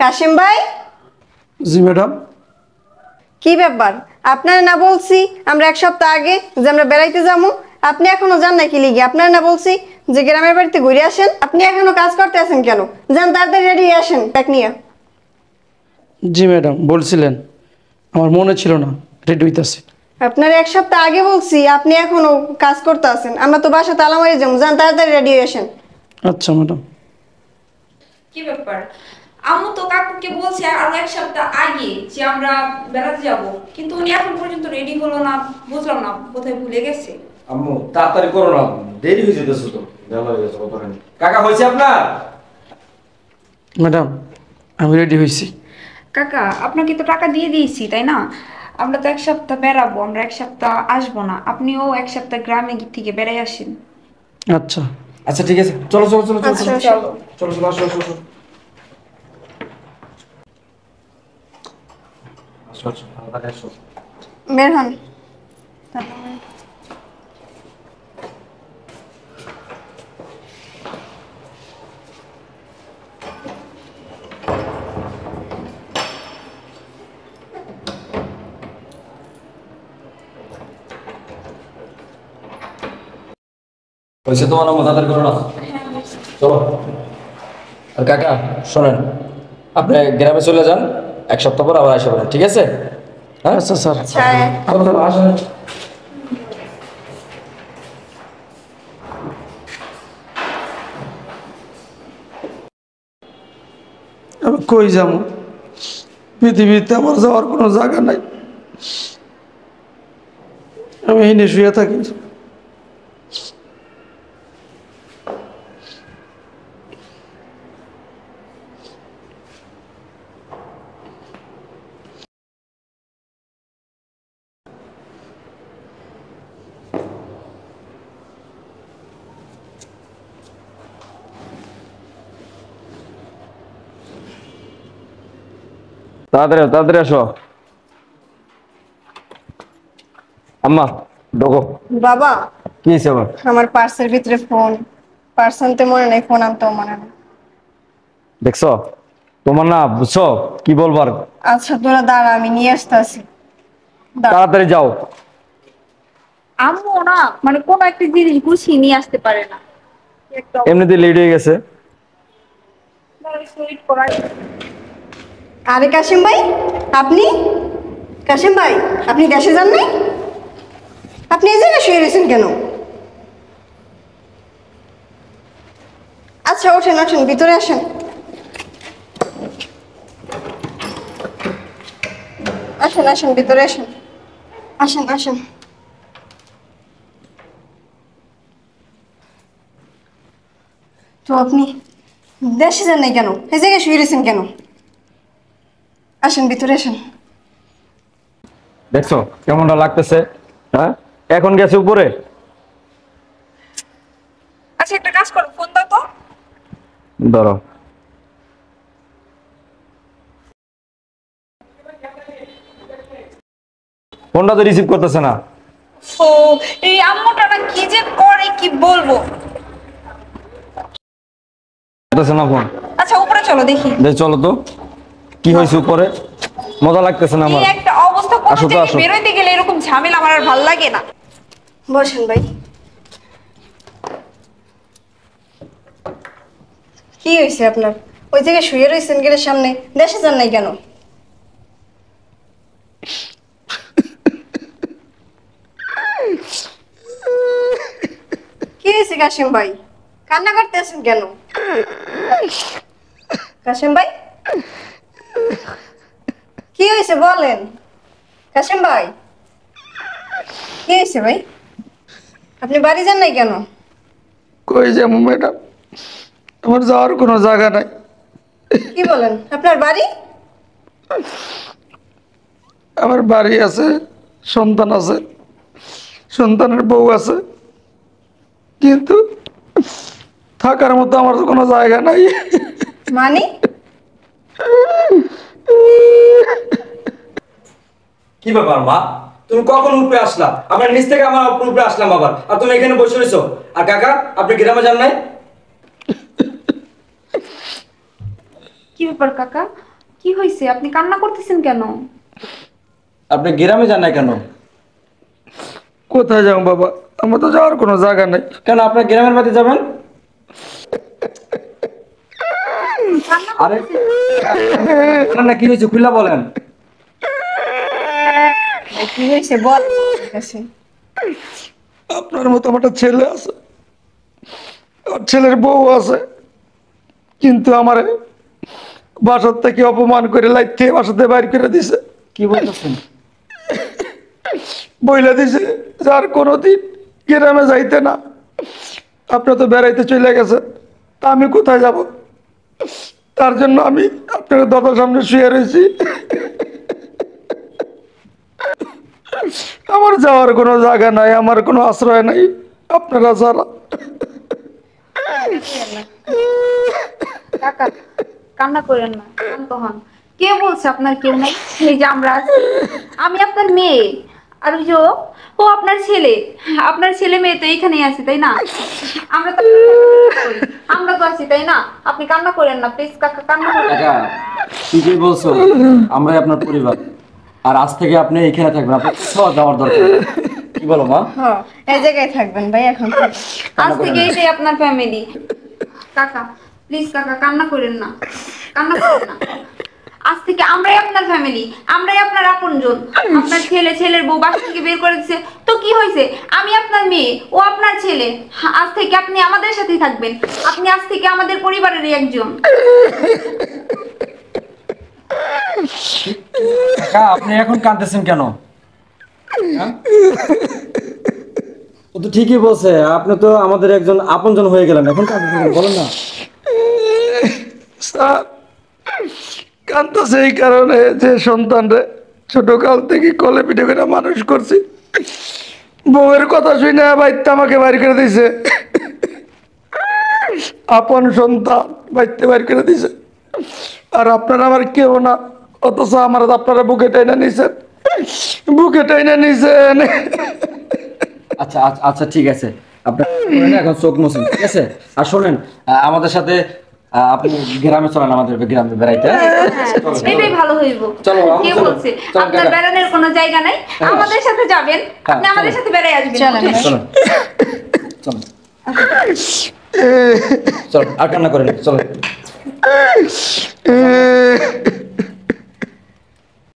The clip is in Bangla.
কাশিম ভাই। জি ম্যাডাম। কি ব্যাপার, আপনারা না বলছি আমরা এক সপ্তাহ আগে যে আমরা বেড়াইতে যাবো, আপনি এখনো যান না কি লিগে? আপনারা না বলছি যে গ্রামের বাড়িতে ঘুরে আসেন, আপনি এখনো কাজ করতে আছেন কেন? যান তাড়াতাড়ি রেডি আসেন ব্যাগ নিয়ে। জি ম্যাডাম, বলছিলেন, আমার মনে ছিল না রেডি হইতাছি। আপনার এক সপ্তাহ আগে বলছি, আপনি এখনো কাজ করতে আছেন। আমরা তো বাসা তালা মারি যাবো, যান তাড়াতাড়ি রেডি আসেন। আচ্ছা ম্যাডাম। কি ব্যাপার? আম্মু তো কাকুকে বলছে আরো এক সপ্তাহ আগে যে আমরা বেড়াতে যাব, কিন্তু উনি এখন পর্যন্ত রেডি হলো না। বুঝলাম না, কোথায় ভুলে গেছে। আম্মু তাড়াতাড়ি করো না, দেরি হয়ে যেতেছে তো। বেলা হয়ে গেছে কতখানি। কাকা হয়েছে আপনার? ম্যাডাম আমি রেডি হয়েছি। কাকা, আপনাকে তো টাকা দিয়ে দিয়েছি তাই না? আমরা তো এক সপ্তাহ বেড়াবো, আমরা এক সপ্তাহ আসবো না। আপনিও এক সপ্তাহ গ্রামে থেকে বেড়াই আসেন। আচ্ছা আচ্ছা ঠিক আছে, চলো চলো চলো চলো আচ্ছা, চলো চলো। চলো চলো আসো আসো আসো আসো আসো তাড়াতাড়ি আসো। বের হন। হয়েছে তোমার আম্মু, তাড়াতাড়ি করো না। চলো। আর কাকা শোনেন, আপনি গ্রামে চলে যান, এক সপ্তাহ পর আবার আসে পড়েন, ঠিক আছে? হ্যাঁ আচ্ছা স্যার। আচ্ছা, চলো চলো আসেন। আমি কই যাব? পৃথিবীতে আমার যাওয়ার কোনো জায়গা নাই। আমি এনে শুয়ে থাকি। তাড়াতাড়ি তাড়াতাড়ি আসো। আম্মা ঢোকো। বাবা, কি হয়েছে আবার? আমার পার্সের ভিতরে ফোন। পার্স আনতে মনে নেই, ফোন আনতেও মনে নেই। দেখছো তোমার না, বুঝছো কি বলবার? আচ্ছা তোরা দাঁড়া, আমি নিয়ে আসতেছি। তাড়াতাড়ি যাও। আম্মু না মানে কোনো একটা জিনিস গুছিয়ে নিয়ে আসতে পারে না। একটা এমনিতে লেট হয়ে গেছে। সুইট করাই। আরে কাশিম ভাই, আপনি? কাশিম ভাই, আপনি দেশে যান নাই? আপনি এই জায়গায় শুয়ে রয়েছেন কেন? আচ্ছা ওঠেন ওঠেন, ভিতরে আসেন। আসেন আসেন, ভিতরে আসেন। আসেন আসেন। তো আপনি দেশে যান নাই কেন? এই জায়গায় শুয়ে রয়েছেন কেন? আসেন ভিতরে আসেন। দেখছো কেমনটা লাগতেছে? হ্যাঁ, এখন গেছে উপরে। আচ্ছা একটা কাজ করো, ফোন দাও তো। ধরো। ফোনটা তো রিসিভ করতেছে না। ও, এই আম্মুটা না কি যে করে কি বলবো। করতেছে না ফোন। আচ্ছা উপরে চলো দেখি। চলো তো, কি হয়েছে উপরে? মজা লাগতেছে না আমার। এই একটা অবস্থা, কোন আসো তো, জায়গায় আসো। বেরোইতে গেলে এরকম ঝামেলা আমার আর ভালো লাগে না। বসেন ভাই। কি হয়েছে আপনার? ওই জায়গায় শুয়ে রয়েছেন গেটের সামনে, দেশে যান নাই কেন? কি হয়েছে কাশিম ভাই? কান্না করতেছেন কেন? কাশিম ভাই, কি হয়েছে বলেন? কাশিম ভাই, কি হয়েছে ভাই? আপনি বাড়ি যান নাই কেন? কই যাবো ম্যাডাম, আমার যাওয়ার কোনো জায়গা নাই। কি বলেন, আপনার বাড়ি? আমার বাড়ি আছে, সন্তান আছে, সন্তানের বউ আছে, কিন্তু থাকার মতো আমার কোনো জায়গা নাই। মানে? কি ব্যাপার মা, তুমি কখন উপরে আসলা? আমরা নিচ থেকে আমার উপরে আসলাম আবার, আর তুমি এখানে বসে রয়েছো। আর কাকা, আপনি গ্রামে যান নাই? কি ব্যাপার কাকা? কি হয়েছে? আপনি কান্না করতেছেন কেন? আপনি গ্রামে যান না কেন? কোথায় যাও বাবা, আমার তো যাওয়ার কোনো জায়গা নেই। কেন আপনার গ্রামের বাড়িতে যাবেন? কান্না আরে না, কি হয়েছে খুলে বলেন। কি হয়েছে বল আমার কাছে। আপনার মতো আমার একটা ছেলে আছে, আর ছেলের বউ আছে, কিন্তু আমার বাসার থেকে অপমান করে লাইতে বাসাতে বাইর করে দিছে। কি বলতেছেন? বইলা দিছে যার কোনোদিন গ্রামে যাইতে না। আপনি তো বেড়াইতে চলে গেছে, তা আমি কোথায় যাব? তার জন্য আমি আপনার দরজার সামনে শুয়ে রয়েছি। আমার যাওয়ার কোনো জায়গা নাই, আমার কোনো আশ্রয় নাই আপনারা ছাড়া। কাকা কান্না করেন না, শান্ত হন। কে বলছে আপনার কেউ নাই? এই যে আমরা আছি, আমি আপনার মেয়ে, আর ওই যে ও আপনার ছেলে। আপনার ছেলে মেয়ে তো এইখানেই আছে, তাই না? আমরা তো আমরা তো আছি, তাই না? আপনি কান্না করেন না প্লিজ কাকা, কান্না করেন না। কাকা ঠিকই বলছো, আমরাই আপনার পরিবার, আর আজ থেকে আপনি এখানে থাকবেন, আপনার কোথাও যাওয়ার দরকার নেই। কি বলো মা? হ্যাঁ, এই জায়গায় থাকবেন ভাই এখন থেকে। আজ থেকে এইটাই আপনার ফ্যামিলি। কাকা প্লিজ কাকা কান্না করেন না, কান্না করেন না। আজ থেকে আমরাই আপনার ফ্যামিলি, আমরাই আপনার আপনজন। আপনার ছেলে ছেলের বউ বাসা থেকে বের করে দিচ্ছে তো কি হয়েছে? আমি আপনার মেয়ে, ও আপনার ছেলে। আজ থেকে আপনি আমাদের সাথেই থাকবেন, আপনি আজ থেকে আমাদের পরিবারেরই একজন। কাকা আপনি এখন কাঁদতেছেন কেন? হ্যাঁ? ও তো ঠিকই বলছে, আপনি তো আমাদের একজন আপনজন হয়ে গেলেন, এখন কাঁদতেছেন কেন? বলেন না। স্যার, কান্দতেছে এই কারণে যে সন্তানরে ছোটকাল থেকে কলে পিঠে করে মানুষ করছি, বউয়ের কথা শুনে বাইতে আমাকে বাইর করে দিছে। আপন সন্তান বাইতে বাইর করে দিছে, আর আপনারা আমার কেউ না, অথচ আমার আপনারা বুকে টাইনা নিছেন, বুকে টাইনা নিছেন। আচ্ছা আচ্ছা আচ্ছা ঠিক আছে, আপনার এখন চোখ মুছেন, ঠিক আছে? আর শোনেন, আমাদের সাথে আপনি গ্রামে চলেন, আমাদের গ্রামে বেড়াইতে। চলো, চলো। এটাই ভালো হইব। চলো, কে চলো, বলছে চলো, আপনার কাকা। বেড়ানোর কোনো জায়গা নাই? আমাদের সাথে যাবেন, হ্যাঁ, আপনি আমাদের চলো। সাথে বেড়াই আসবেন। চলেন ভাই। চলো চলো চলো, আর কান্না করেন, চলো।